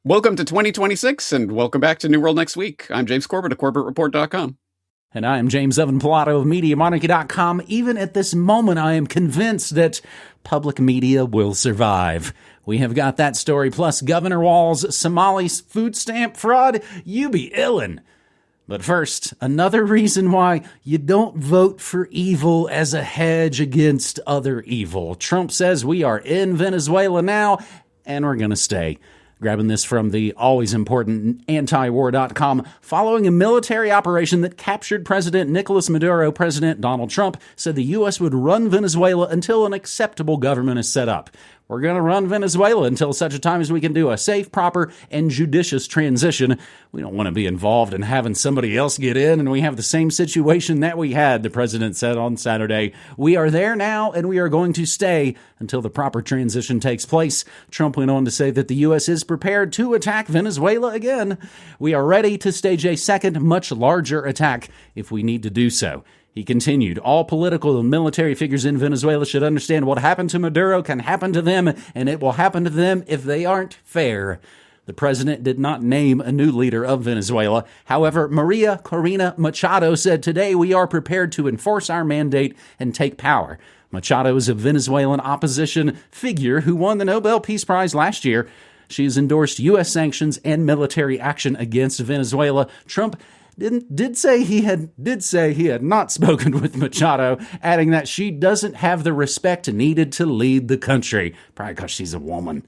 Welcome to 2026, and welcome back to New World Next Week. I'm James Corbett of CorbettReport.com. And I am James Evan Pilato of MediaMonarchy.com. Even at this moment, I am convinced that public media will survive. We have got that story, plus Governor Walz's Somali food stamp fraud. You be illin'. But first, another reason why you don't vote for evil as a hedge against other evil. Trump says we are in Venezuela now, and we're going to stay. Grabbing this from the always important antiwar.com. Following a military operation that captured President Nicolas Maduro, President Donald Trump said the U.S. would run Venezuela until an acceptable government is set up. We're going to run Venezuela until such a time as we can do a safe, proper, and judicious transition. We don't want to be involved in having somebody else get in, and we have the same situation that we had, the president said on Saturday. We are there now, and we are going to stay until the proper transition takes place. Trump went on to say that the U.S. is prepared to attack Venezuela again. We are ready to stage a second, much larger attack if we need to do so. He continued, all political and military figures in Venezuela should understand what happened to Maduro can happen to them, and it will happen to them if they aren't fair. The president did not name a new leader of Venezuela. However, Maria Corina Machado said, today we are prepared to enforce our mandate and take power. Machado is a Venezuelan opposition figure who won the Nobel Peace Prize last year. She has endorsed U.S. sanctions and military action against Venezuela. Trump did say he had not spoken with Machado, adding that she doesn't have the respect needed to lead the country, probably because she's a woman.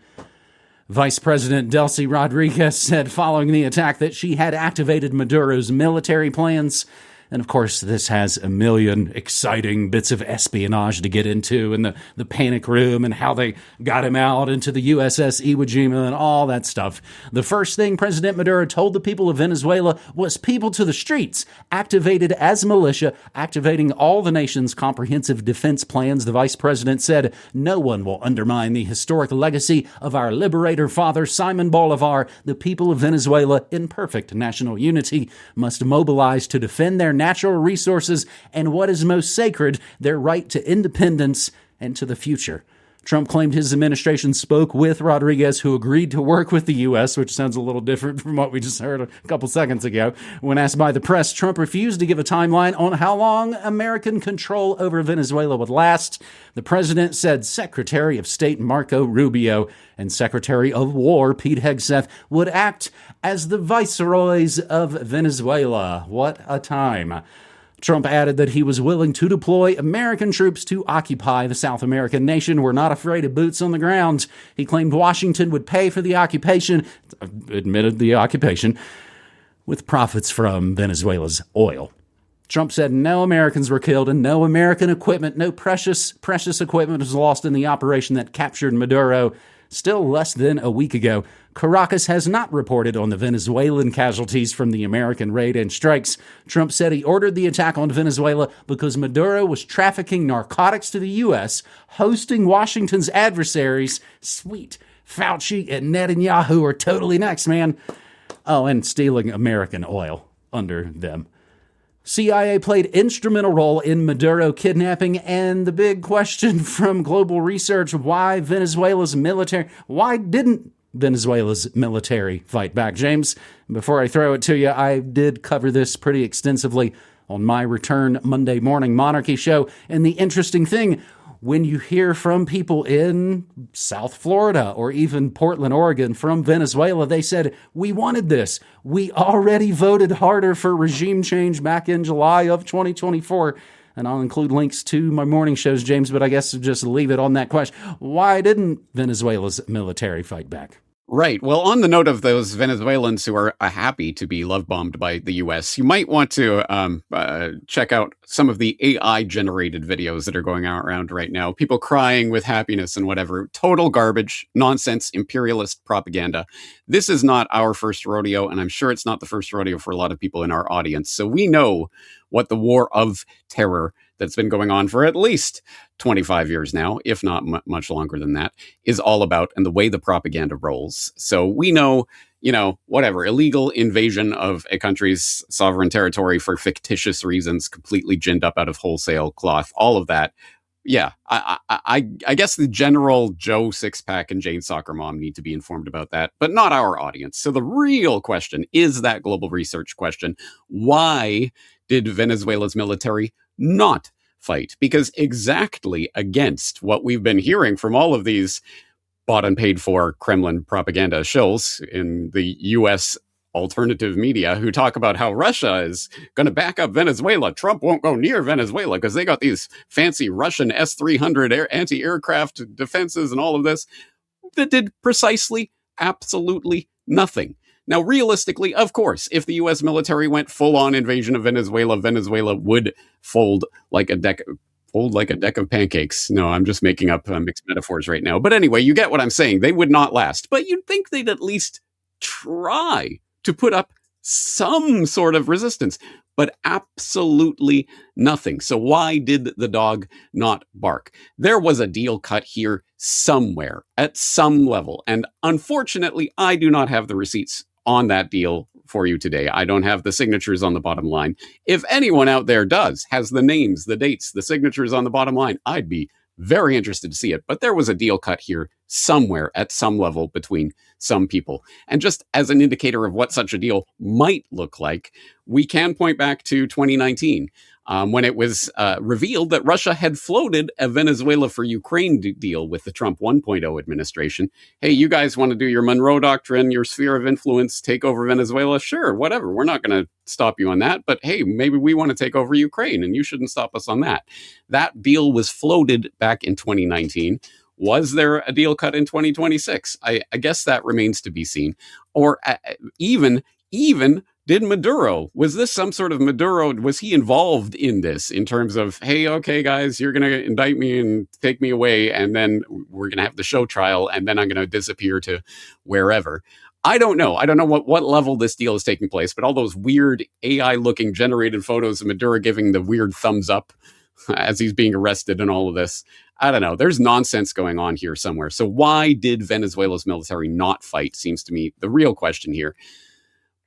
Vice President Delcy Rodriguez said following the attack that she had activated Maduro's military plans. And of course, this has a million exciting bits of espionage to get into, and the panic room and how they got him out into the USS Iwo Jima and all that stuff. The first thing President Maduro told the people of Venezuela was people to the streets, activated as militia, activating all the nation's comprehensive defense plans. The vice president said, no one will undermine the historic legacy of our liberator father, Simon Bolivar. The people of Venezuela, in perfect national unity, must mobilize to defend their natural resources and what is most sacred, their right to independence and to the future. Trump claimed his administration spoke with Rodriguez, who agreed to work with the U.S., which sounds a little different from what we just heard a couple seconds ago. When asked by the press, Trump refused to give a timeline on how long American control over Venezuela would last. The president said Secretary of State Marco Rubio and Secretary of War Pete Hegseth would act as the viceroys of Venezuela. What a time. Trump added that he was willing to deploy American troops to occupy the South American nation. We're not afraid of boots on the ground. He claimed Washington would pay for the occupation, admitted the occupation, with profits from Venezuela's oil. Trump said no Americans were killed and no American equipment, no precious equipment was lost in the operation that captured Maduro. Still less than a week ago, Caracas has not reported on the Venezuelan casualties from the American raid and strikes. Trump said he ordered the attack on Venezuela because Maduro was trafficking narcotics to the U.S., hosting Washington's adversaries. Sweet. Fauci and Netanyahu are totally next, man. Oh, and stealing American oil under them. CIA played instrumental role in Maduro kidnapping, and the big question from global research, why didn't Venezuela's military fight back? James, before I throw it to you, I did cover this pretty extensively on my Return Monday Morning Monarchy show, and the interesting thing, when you hear from people in South Florida or even Portland, Oregon from Venezuela, they said, we wanted this. We already voted harder for regime change back in July of 2024. And I'll include links to my morning shows, James, but I guess just leave it on that question. Why didn't Venezuela's military fight back? Right. Well, on the note of those Venezuelans who are happy to be love-bombed by the U.S., you might want to check out some of the AI-generated videos that are going around right now. People crying with happiness and whatever. Total garbage, nonsense, imperialist propaganda. This is not our first rodeo, and I'm sure it's not the first rodeo for a lot of people in our audience. So we know what the war of terror that's been going on for at least 25 years now, if not much longer than that, is all about, and the way the propaganda rolls. So we know, whatever, illegal invasion of a country's sovereign territory for fictitious reasons, completely ginned up out of wholesale cloth, all of that. Yeah, I guess the general Joe Sixpack and Jane Soccer Mom need to be informed about that, but not our audience. So the real question is that global research question. Why did Venezuela's military not fight? Because exactly against what we've been hearing from all of these bought and paid for Kremlin propaganda shills in the US alternative media who talk about how Russia is going to back up Venezuela. Trump won't go near Venezuela because they got these fancy Russian S-300 anti-aircraft defenses and all of this that did precisely, absolutely nothing. Now, realistically, of course, if the U.S. military went full-on invasion of Venezuela, Venezuela would fold like a deck of pancakes. No, I'm just making up mixed metaphors right now. But anyway, you get what I'm saying. They would not last. But you'd think they'd at least try to put up some sort of resistance, but absolutely nothing. So why did the dog not bark? There was a deal cut here somewhere at some level. And unfortunately, I do not have the receipts on that deal for you today. I don't have the signatures on the bottom line. If anyone out there does, has the names, the dates, the signatures on the bottom line, I'd be very interested to see it. But there was a deal cut here somewhere at some level between some people. And just as an indicator of what such a deal might look like, we can point back to 2019 when it was revealed that Russia had floated a Venezuela for Ukraine deal with the Trump 1.0 administration. Hey, you guys want to do your Monroe Doctrine, your sphere of influence, take over Venezuela? Sure, whatever. We're not going to stop you on that. But hey, maybe we want to take over Ukraine and you shouldn't stop us on that. That deal was floated back in 2019. Was there a deal cut in 2026? I guess that remains to be seen. Or even did Maduro, was this some sort of Maduro, was he involved in this in terms of, hey, okay, guys, you're going to indict me and take me away, and then we're going to have the show trial, and then I'm going to disappear to wherever. I don't know. I don't know what level this deal is taking place, but all those weird AI-looking generated photos of Maduro giving the weird thumbs up as he's being arrested and all of this. I don't know. There's nonsense going on here somewhere. So why did Venezuela's military not fight seems to me the real question here.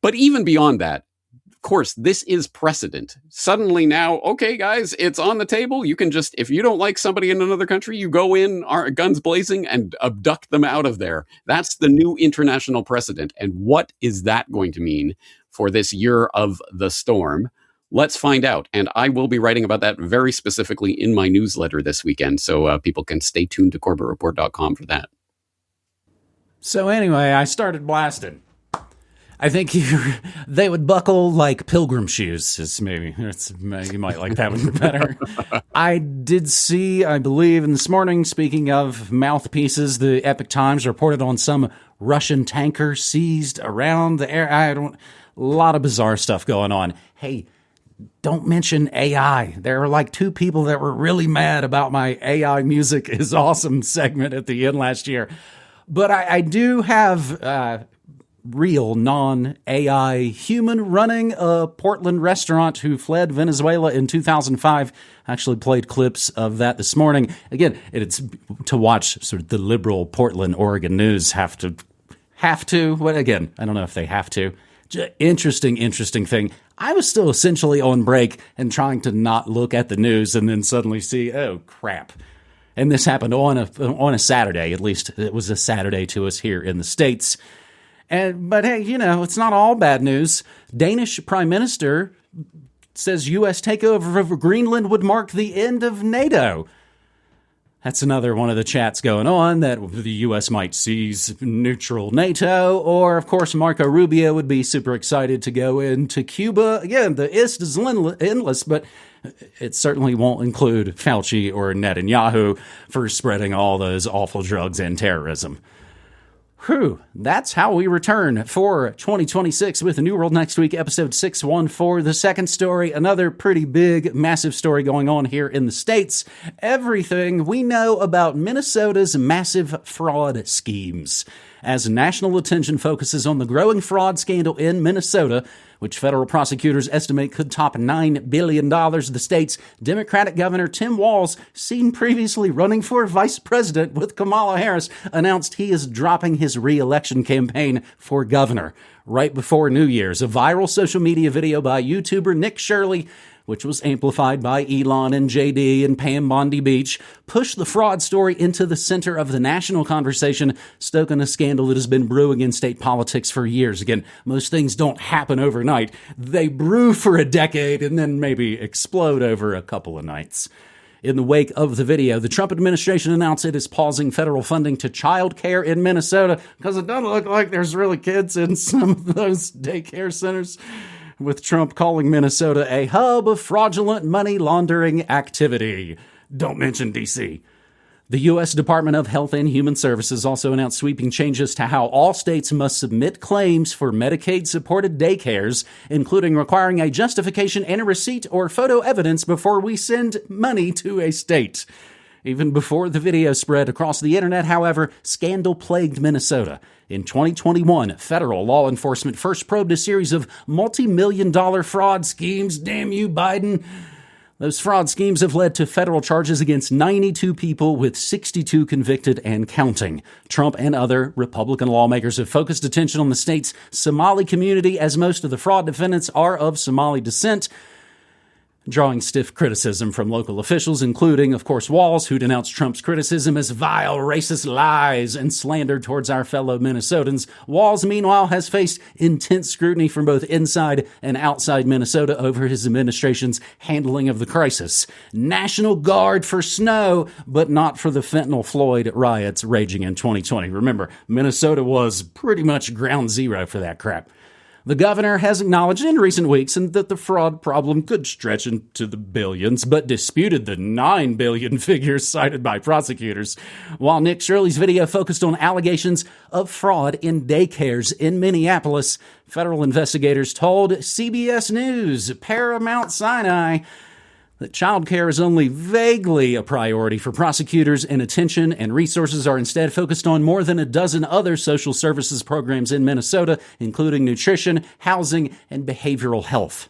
But even beyond that, of course, this is precedent. Suddenly now, okay, guys, it's on the table. You can just, if you don't like somebody in another country, you go in, guns blazing, and abduct them out of there. That's the new international precedent. And what is that going to mean for this year of the storm? Let's find out. And I will be writing about that very specifically in my newsletter this weekend. So people can stay tuned to CorbettReport.com for that. So anyway, I started blasting. I think they would buckle like pilgrim shoes. You might like that one better. I did see, I believe, in this morning, speaking of mouthpieces, the Epoch Times reported on some Russian tanker seized around the air. A lot of bizarre stuff going on. Hey, don't mention AI. There were like two people that were really mad about my AI music is awesome segment at the end last year. But I do have real non-AI human running a Portland restaurant who fled Venezuela in 2005. I actually played clips of that this morning. Again, it's to watch sort of the liberal Portland, Oregon news have to. Well, again, I don't know if they have to. Interesting thing. I was still essentially on break and trying to not look at the news and then suddenly see, oh, crap. And this happened on a Saturday. At least it was a Saturday to us here in the States. But hey, it's not all bad news. Danish Prime Minister says U.S. takeover of Greenland would mark the end of NATO. That's another one of the chats going on, that the U.S. might seize neutral NATO, or, of course, Marco Rubio would be super excited to go into Cuba. Again, the list is endless, but it certainly won't include Fauci or Netanyahu for spreading all those awful drugs and terrorism. Whew, that's how we return for 2026 with a New World Next Week, episode 614. The second story, another pretty big, massive story going on here in the States. Everything we know about Minnesota's massive fraud schemes. As national attention focuses on the growing fraud scandal in Minnesota, which federal prosecutors estimate could top $9 billion. The state's Democratic Governor Tim Walz, seen previously running for vice president with Kamala Harris, announced he is dropping his re-election campaign for governor. Right before New Year's, a viral social media video by YouTuber Nick Shirley, which was amplified by Elon and JD and Pam Bondi Beach, pushed the fraud story into the center of the national conversation, stoking a scandal that has been brewing in state politics for years. Again, most things don't happen overnight. They brew for a decade and then maybe explode over a couple of nights. In the wake of the video, the Trump administration announced it is pausing federal funding to child care in Minnesota because it doesn't look like there's really kids in some of those daycare centers, with Trump calling Minnesota a hub of fraudulent money laundering activity. Don't mention D.C. The U.S. Department of Health and Human Services also announced sweeping changes to how all states must submit claims for Medicaid-supported daycares, including requiring a justification and a receipt or photo evidence before we send money to a state. Even before the video spread across the internet, however, scandal plagued Minnesota. In 2021, federal law enforcement first probed a series of multi-million-dollar fraud schemes. Damn you, Biden. Those fraud schemes have led to federal charges against 92 people, with 62 convicted and counting. Trump and other Republican lawmakers have focused attention on the state's Somali community, as most of the fraud defendants are of Somali descent, drawing stiff criticism from local officials, including, of course, Walz, who denounced Trump's criticism as vile, racist lies and slander towards our fellow Minnesotans. Walz, meanwhile, has faced intense scrutiny from both inside and outside Minnesota over his administration's handling of the crisis. National Guard for snow, but not for the fentanyl Floyd riots raging in 2020. Remember, Minnesota was pretty much ground zero for that crap. The governor has acknowledged in recent weeks that the fraud problem could stretch into the billions, but disputed the $9 billion figures cited by prosecutors. While Nick Shirley's video focused on allegations of fraud in daycares in Minneapolis, federal investigators told CBS News Paramount Sinai that child care is only vaguely a priority for prosecutors, and attention and resources are instead focused on more than a dozen other social services programs in Minnesota, including nutrition, housing, and behavioral health.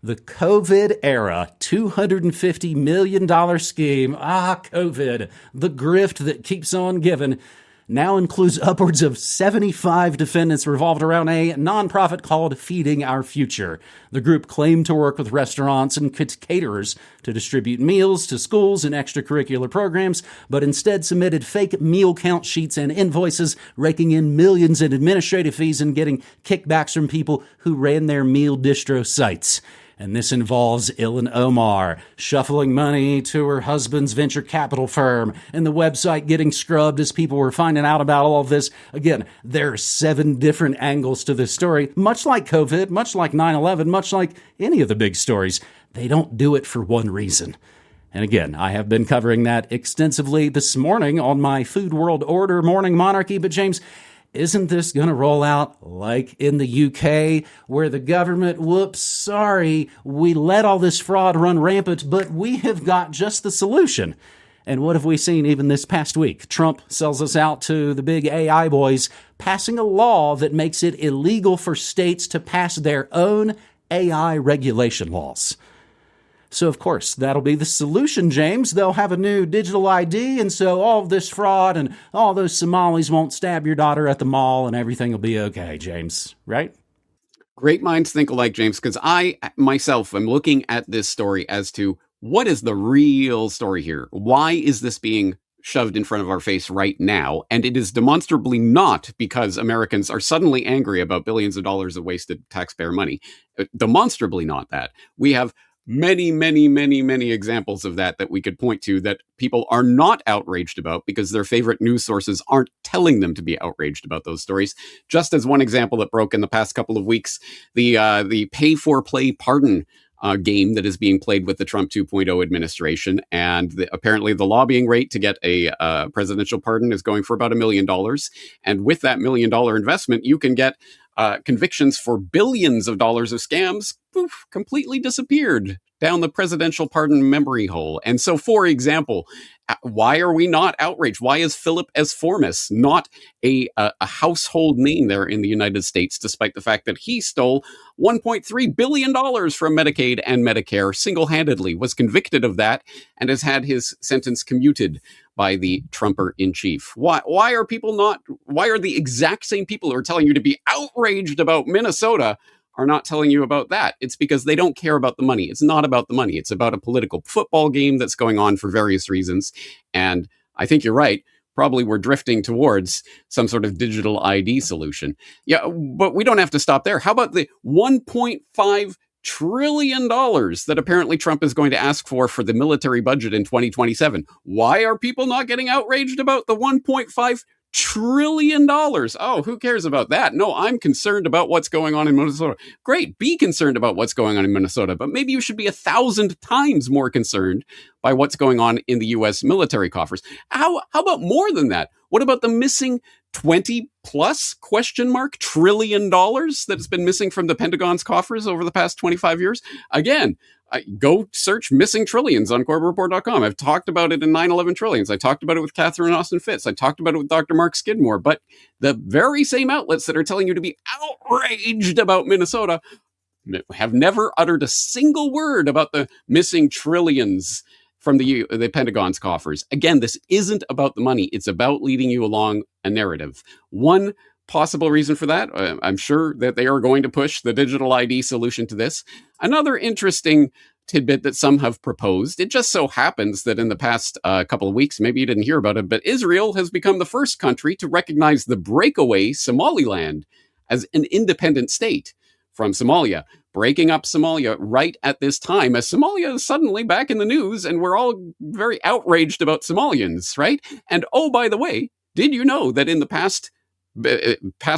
The COVID era $250 million scheme, COVID, the grift that keeps on giving, now includes upwards of 75 defendants revolved around a nonprofit called Feeding Our Future. The group claimed to work with restaurants and caterers to distribute meals to schools and extracurricular programs, but instead submitted fake meal count sheets and invoices, raking in millions in administrative fees and getting kickbacks from people who ran their meal distro sites. And this involves Ilhan Omar shuffling money to her husband's venture capital firm, and the website getting scrubbed as people were finding out about all of this. Again, there are 7 different angles to this story, much like COVID, much like 9/11, much like any of the big stories. They don't do it for one reason. And again, I have been covering that extensively this morning on my Food World Order Morning Monarchy, but James, isn't this going to roll out like in the UK, where the government, we let all this fraud run rampant, but we have got just the solution? And what have we seen even this past week? Trump sells us out to the big AI boys, passing a law that makes it illegal for states to pass their own AI regulation laws. So, of course, that'll be the solution, James. They'll have a new digital ID, and so all of this fraud and all those Somalis won't stab your daughter at the mall, and everything will be okay, James, right? Great minds think alike, James, because I myself am looking at this story as to what is the real story here? Why is this being shoved in front of our face right now? And it is demonstrably not because Americans are suddenly angry about billions of dollars of wasted taxpayer money. Demonstrably not that. We have many, many, many, many examples of that we could point to that people are not outraged about because their favorite news sources aren't telling them to be outraged about those stories. Just as one example that broke in the past couple of weeks, the pay-for-play pardon game that is being played with the Trump 2.0 administration. And apparently the lobbying rate to get a presidential pardon is going for about $1 million. And with that $1 million investment, you can get convictions for billions of dollars of scams, completely disappeared down the presidential pardon memory hole. And so, for example, Why are we not outraged? Why is Philip S. Formas not a household name there in the United States, despite the fact that he stole $1.3 billion from Medicaid and Medicare single-handedly, was convicted of that, and has had his sentence commuted by the Trumper-in-chief? Why are people not, why are the exact same people who are telling you to be outraged about Minnesota are not telling you about that? It's because they don't care about the money. It's not about the money. It's about a political football game that's going on for various reasons. And I think you're right. Probably we're drifting towards some sort of digital ID solution. Yeah, but we don't have to stop there. How about the $1.5 trillion that apparently Trump is going to ask for the military budget in 2027? Why are people not getting outraged about the $1.5 trillion? Oh, who cares about that? No, I'm concerned about what's going on in Minnesota. Great, be concerned about what's going on in Minnesota, but maybe you should be 1,000 times more concerned by what's going on in the U.S. military coffers. How about more than that? What about the missing 20 plus trillion dollars that's been missing from the Pentagon's coffers over the past 25 years? Again, go search missing trillions on CorbeReport.com. I've talked about it in 9/11 Trillions. I talked about it with Catherine Austin Fitts. I talked about it with Dr. Mark Skidmore. But the very same outlets that are telling you to be outraged about Minnesota have never uttered a single word about the missing trillions from the Pentagon's coffers. Again, this isn't about the money. It's about leading you along a narrative. One possible reason for that, I'm sure that they are going to push the digital ID solution to this. Another interesting tidbit that some have proposed, it just so happens that in the past couple of weeks, maybe you didn't hear about it, but Israel has become the first country to recognize the breakaway Somaliland as an independent state from Somalia, breaking up Somalia right at this time, as Somalia is suddenly back in the news, and we're all very outraged about Somalians, right? And oh, by the way, did you know that in the past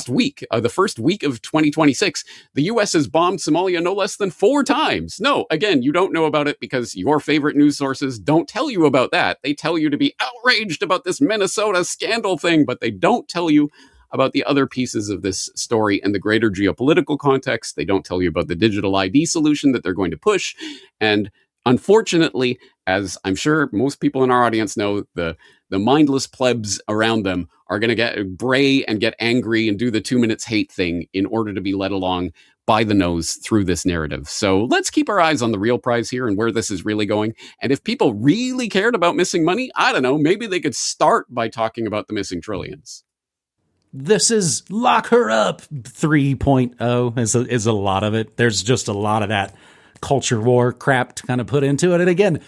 week, the first week of 2026, the U.S. has bombed Somalia no less than 4 times? No, again, you don't know about it because your favorite news sources don't tell you about that. They tell you to be outraged about this Minnesota scandal thing, but they don't tell you about the other pieces of this story and the greater geopolitical context. They don't tell you about the digital ID solution that they're going to push. And unfortunately, as I'm sure most people in our audience know, the mindless plebs around them are going to get bray and get angry and do the 2 minutes hate thing in order to be led along by the nose through this narrative. So let's keep our eyes on the real prize here and where this is really going. And if people really cared about missing money, I don't know, maybe they could start by talking about the missing trillions. This is Lock Her Up 3.0 is a lot of it. There's just a lot of that culture war crap to kind of put into it. And again,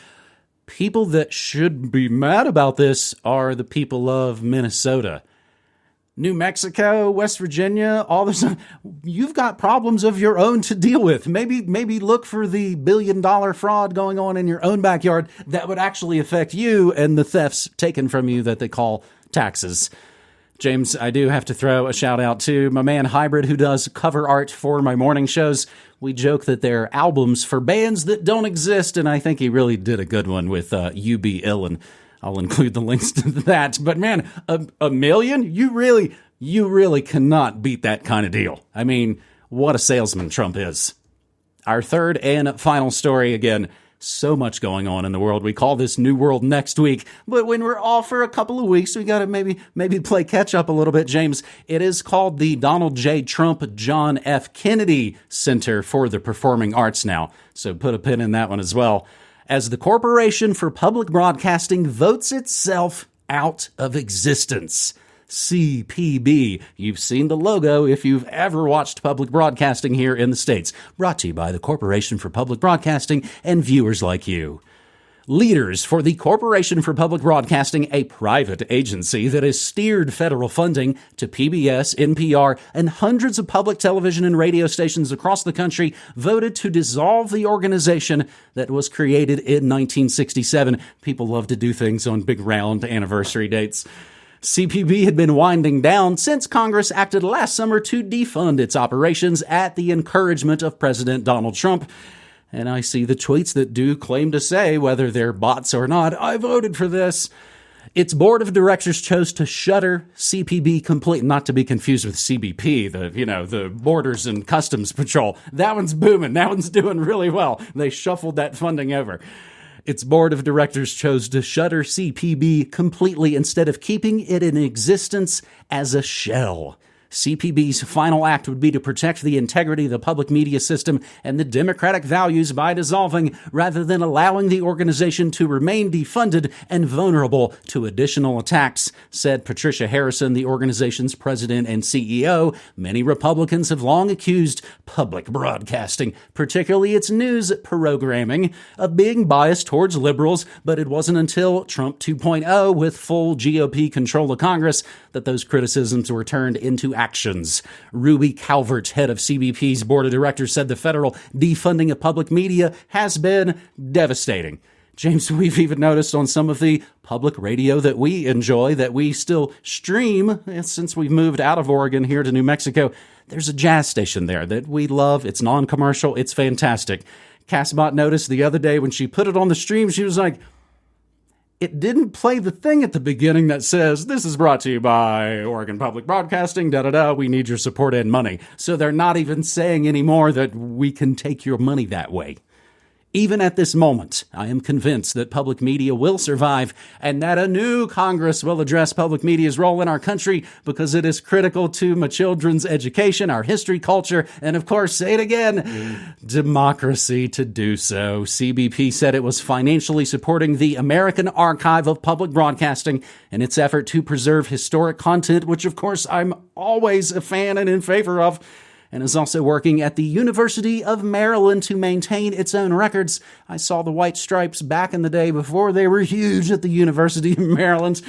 people that should be mad about this are the people of Minnesota. New Mexico, West Virginia, all this. You've got problems of your own to deal with. Maybe look for the $1 billion fraud going on in your own backyard that would actually affect you and the thefts taken from you that they call taxes. James, I do have to throw a shout out to my man Hybrid, who does cover art for my morning shows. We joke that they're albums for bands that don't exist, and I think he really did a good one with You Be Ill, and I'll include the links to that. But man, a million? You really cannot beat that kind of deal. I mean, what a salesman Trump is. Our third and final story, again, so much going on in the world. We call this New World next week, but when we're off for a couple of weeks, we got to maybe play catch up a little bit, James. It is called the Donald J. Trump John F. Kennedy Center for the Performing Arts now. So put a pin in that one as well. As the Corporation for Public Broadcasting votes itself out of existence. CPB. You've seen the logo if you've ever watched public broadcasting here in the States. Brought to you by the Corporation for Public Broadcasting and viewers like you. Leaders for the Corporation for Public Broadcasting, a private agency that has steered federal funding to PBS, NPR, and hundreds of public television and radio stations across the country, voted to dissolve the organization that was created in 1967. People love to do things on big round anniversary dates. CPB had been winding down since Congress acted last summer to defund its operations at the encouragement of President Donald Trump. And I see the tweets that do claim to say, whether they're bots or not, I voted for this. Its board of directors chose to shutter CPB complete, not to be confused with CBP, the Borders and Customs Patrol. That one's booming. That one's doing really well. They shuffled that funding over. Its board of directors chose to shutter CPB completely instead of keeping it in existence as a shell. CPB's final act would be to protect the integrity of the public media system and the democratic values by dissolving, rather than allowing the organization to remain defunded and vulnerable to additional attacks, said Patricia Harrison, the organization's president and CEO. Many Republicans have long accused public broadcasting, particularly its news programming, of being biased towards liberals, but it wasn't until Trump 2.0, with full GOP control of Congress, that those criticisms were turned into actions. Ruby Calvert, head of CBP's board of directors, said the federal defunding of public media has been devastating. James, we've even noticed on some of the public radio that we enjoy, that we still stream since we've moved out of Oregon here to New Mexico, there's a jazz station there that we love. It's non-commercial. It's fantastic. Castbot noticed the other day when she put it on the stream, she was like, it didn't play the thing at the beginning that says, this is brought to you by Oregon Public Broadcasting, da-da-da, we need your support and money. So they're not even saying anymore that we can take your money that way. Even at this moment, I am convinced that public media will survive and that a new Congress will address public media's role in our country, because it is critical to my children's education, our history, culture, and of course, say it again, democracy to do so. CBP said it was financially supporting the American Archive of Public Broadcasting in its effort to preserve historic content, which of course I'm always a fan and in favor of, and is also working at the University of Maryland to maintain its own records. I saw the white stripes back in the day before they were huge at the University of Maryland.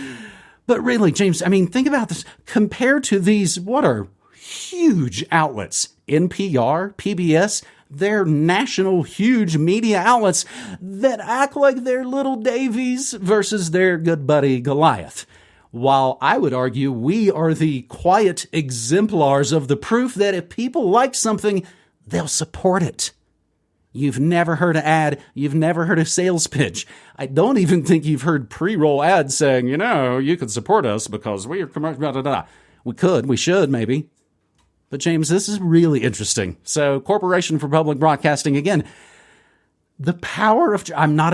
But really, James, I mean, think about this. Compared to these, what are huge outlets, NPR, PBS, they're national, huge media outlets that act like they're little Davies versus their good buddy Goliath. While I would argue we are the quiet exemplars of the proof that if people like something, they'll support it. You've never heard an ad. You've never heard a sales pitch. I don't even think you've heard pre-roll ads saying, you know, you could support us because we are commercial, blah, blah, blah. We could, we should, maybe. But James, this is really interesting. So, Corporation for Public Broadcasting, again, the power of, I'm not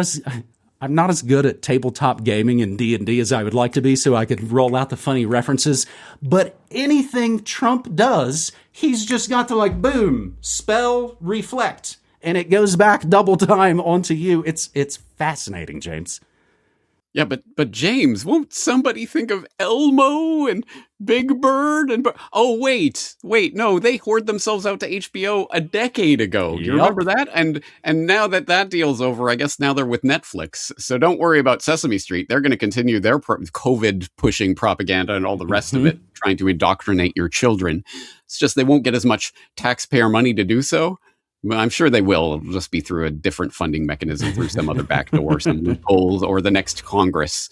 as good at tabletop gaming and D&D as I would like to be, so I could roll out the funny references. But anything Trump does, he's just got to like, boom, spell, reflect. And it goes back double time onto you. It's fascinating, James. Yeah, but James, won't somebody think of Elmo and Big Bird and oh wait, no, they hoard themselves out to HBO a decade ago. Do you remember that? And now that deal's over, I guess now they're with Netflix. So don't worry about Sesame Street. They're going to continue their COVID pushing propaganda and all the rest of it, trying to indoctrinate your children. It's just they won't get as much taxpayer money to do so. I'm sure they will. It'll just be through a different funding mechanism, through some other backdoor, some loopholes, or the next Congress,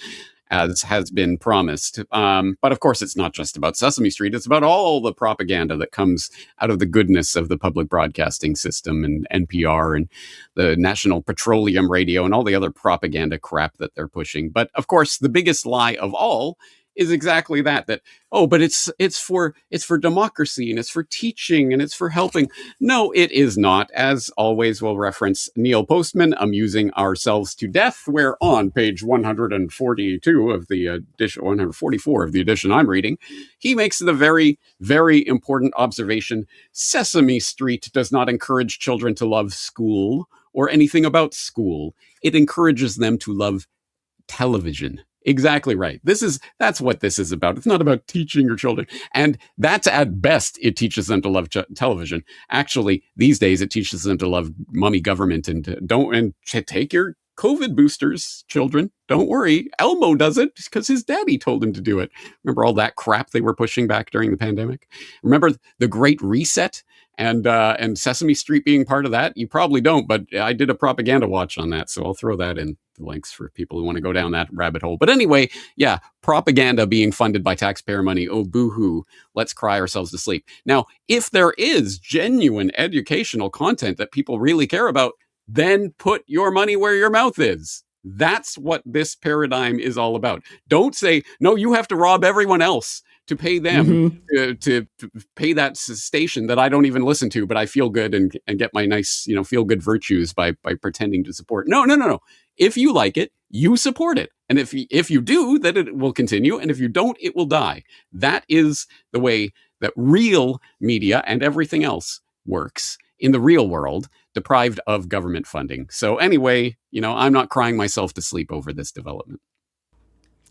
as has been promised. But of course, it's not just about Sesame Street. It's about all the propaganda that comes out of the goodness of the public broadcasting system and NPR and the National Petroleum Radio and all the other propaganda crap that they're pushing. But of course, the biggest lie of all is exactly that but it's for democracy and it's for teaching and it's for helping. No, it is not. As always, we'll reference Neil Postman, Amusing Ourselves to Death, where on page 142 of the edition, 144 of the edition I'm reading, he makes the very, very important observation: Sesame Street does not encourage children to love school or anything about school. It encourages them to love television. Exactly right. That's what this is about. It's not about teaching your children. And that's at best, it teaches them to love television. Actually, these days, it teaches them to love mummy government and to take your COVID boosters, children. Don't worry. Elmo does it because his daddy told him to do it. Remember all that crap they were pushing back during the pandemic? Remember the Great Reset and Sesame Street being part of that? You probably don't, but I did a propaganda watch on that, so I'll throw that in the links for people who want to go down that rabbit hole. But anyway, yeah, propaganda being funded by taxpayer money. Oh, boo-hoo. Let's cry ourselves to sleep. Now, if there is genuine educational content that people really care about, then put your money where your mouth is. That's what this paradigm is all about. Don't say, no, you have to rob everyone else to pay them to pay that station that I don't even listen to, but I feel good and get my nice, feel good virtues by pretending to support. No, no, no, no. If you like it, you support it. And if you do, then it will continue. And if you don't, it will die. That is the way that real media and everything else works in the real world, deprived of government funding. So anyway, I'm not crying myself to sleep over this development.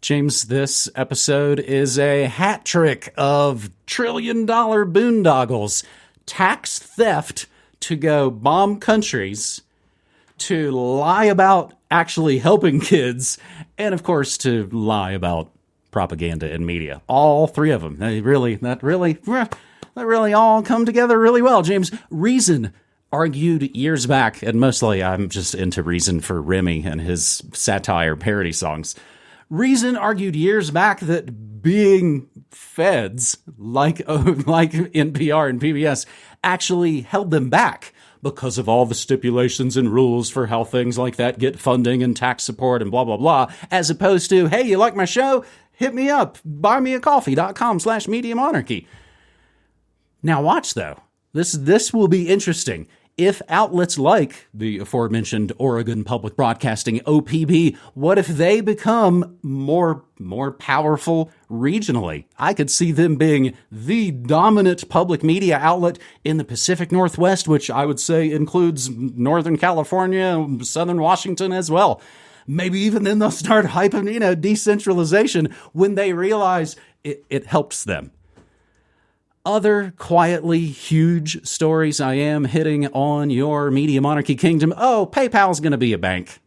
James, this episode is a hat trick of trillion-dollar boondoggles, tax theft to go bomb countries, to lie about actually helping kids, and of course to lie about propaganda and media. All three of them. That really all come together really well. James, Reason argued years back, and mostly I'm just into Reason for Remy and his satire parody songs. Reason argued years back that being feds, like NPR and PBS, actually held them back because of all the stipulations and rules for how things like that get funding and tax support and blah, blah, blah, as opposed to, hey, you like my show? Hit me up, buymeacoffee.com/Media Monarchy. Now watch, though. This will be interesting. If outlets like the aforementioned Oregon Public Broadcasting, OPB, what if they become more powerful regionally? I could see them being the dominant public media outlet in the Pacific Northwest, which I would say includes Northern California, Southern Washington as well. Maybe even then they'll start hyping, decentralization when they realize it helps them. Other quietly huge stories I am hitting on your Media Monarchy kingdom. Oh, PayPal's going to be a bank.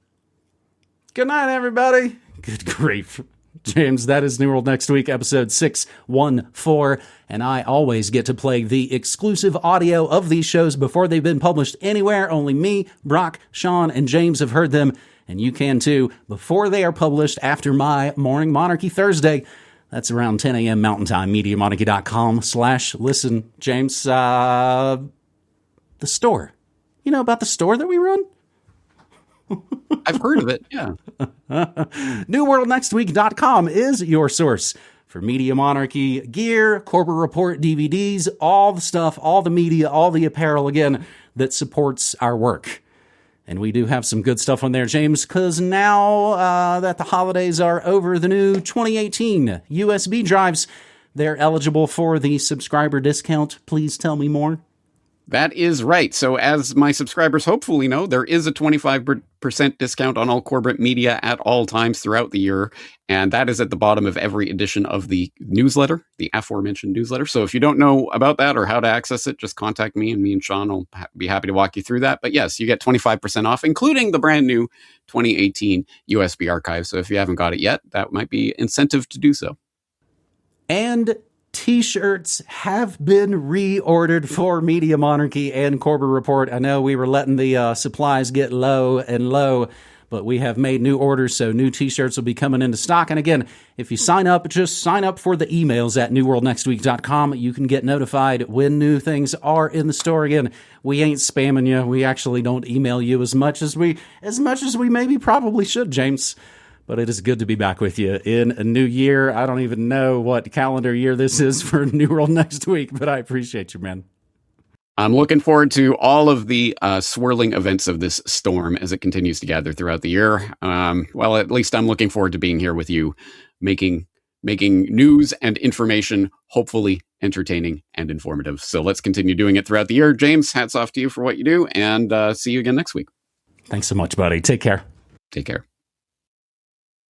Good night, everybody. Good grief. James, that is New World Next Week, episode 614. And I always get to play the exclusive audio of these shows before they've been published anywhere. Only me, Brock, Sean, and James have heard them. And you can too, before they are published after my Morning Monarchy Thursday. That's around 10 a.m. Mountain Time, MediaMonarchy.com/listen. James, the store. You know about the store that we run? I've heard of it, yeah. NewWorldNextWeek.com is your source for Media Monarchy gear, Corporate Report DVDs, all the stuff, all the media, all the apparel, again, that supports our work. And we do have some good stuff on there, James, because now that the holidays are over, the new 2018 USB drives, they're eligible for the subscriber discount. Please tell me more. That is right. So as my subscribers hopefully know, there is a 25% discount on all corporate media at all times throughout the year. And that is at the bottom of every edition of the newsletter, the aforementioned newsletter. So if you don't know about that or how to access it, just contact me, and me and Sean will be happy to walk you through that. But yes, you get 25% off, including the brand new 2018 USB archive. So if you haven't got it yet, that might be incentive to do so. And T-shirts have been reordered for Media Monarchy and Corporate Report. I know we were letting the supplies get low and low, but we have made new orders, so new T-shirts will be coming into stock. And again, if you sign up, just sign up for the emails at newworldnextweek.com. You can get notified when new things are in the store. Again, we ain't spamming you. We actually don't email you as much as we maybe probably should, James. But it is good to be back with you in a new year. I don't even know what calendar year this is for New World Next Week, but I appreciate you, man. I'm looking forward to all of the swirling events of this storm as it continues to gather throughout the year. Well, at least I'm looking forward to being here with you, making news and information, hopefully entertaining and informative. So let's continue doing it throughout the year. James, hats off to you for what you do, and see you again next week. Thanks so much, buddy. Take care. Take care.